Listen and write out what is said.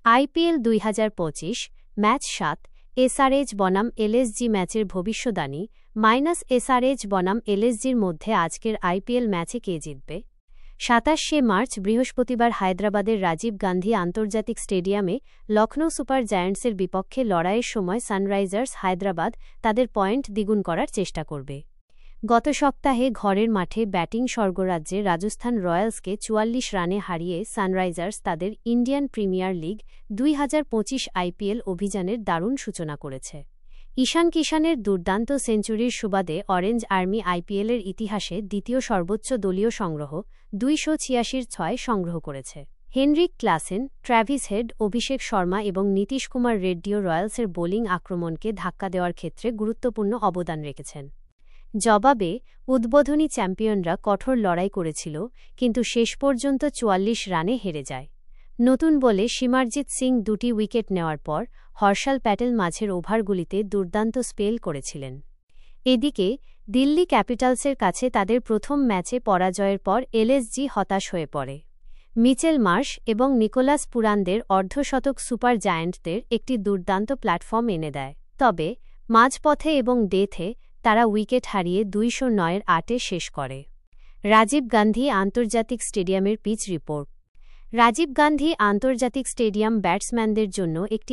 IPL ২০২৫ match ৭ SRH বনাম LSG ম্যাচের ভবিষ্যদ্বাণী -এসআরএইচ বনাম এলএসজির মধ্যে আজকের আইপিএল ম্যাচে কে জিতবে? ২৭শে মার্চ বৃহস্পতিবার হায়দ্রাবাদের রাজীব গান্ধী আন্তর্জাতিক স্টেডিয়ামে লখনৌ সুপার জায়ান্টসের বিপক্ষে লড়াইয়ের সময় সানরাইজার্স হায়দ্রাবাদ তাদের পয়েন্ট দ্বিগুণ করার চেষ্টা করবে। গত সপ্তাহে ঘরের মাঠে ব্যাটিং স্বর্গরাজ্যে রাজস্থান রয়্যালসকে ৪৪ রানে হারিয়ে সানরাইজার্স তাদের ইন্ডিয়ান প্রিমিয়ার লিগ ২০২৫ আইপিএল অভিযানের দারুণ সূচনা করেছে। ঈশান কিষানের দুর্দান্ত সেঞ্চুরির সুবাদে অরেঞ্জ আর্মি আইপিএলের ইতিহাসে দ্বিতীয় সর্বোচ্চ দলীয় সংগ্রহ ২৮৬/৬ সংগ্রহ করেছে। Henrique Klaasen, Travis head, Abhishek Sharma এবং নীতিশ কুমার রেড্ডিও রয়্যালসের বোলিং আক্রমণকে ধাক্কা দেওয়ার ক্ষেত্রে গুরুত্বপূর্ণ অবদান রেখেছেন। জবাবে উদ্বোধনী চ্যাম্পিয়নরা কঠোর লড়াই করেছিল, কিন্তু শেষ পর্যন্ত ৪৪ রানে হেরে যায়। নতুন বলে সিমারজিৎ সিং ২টি উইকেট নেওয়ার পর হর্ষাল প্যাটেল মাঝের ওভারগুলিতে দুর্দান্ত স্পেল করেছিলেন। এদিকে দিল্লি ক্যাপিটালসের কাছে তাদের প্রথম ম্যাচে পরাজয়ের পর এলএসজি হতাশ হয়ে পড়ে। মিচেল মার্শ এবং নিকোলাস পুরানদের অর্ধশতক সুপার জায়ান্টদের একটি দুর্দান্ত প্ল্যাটফর্ম এনে দেয়। তবে মাঝপথে এবং ডেথে তারা উইকেট হারিয়ে ২০৯-৮ শেষ করে। রাজীব গান্ধী আন্তর্জাতিক স্টেডিয়ামের পিচ রিপোর্ট। রাজীব গান্ধী আন্তর্জাতিক স্টেডিয়াম ব্যাটসম্যানদের জন্য একটি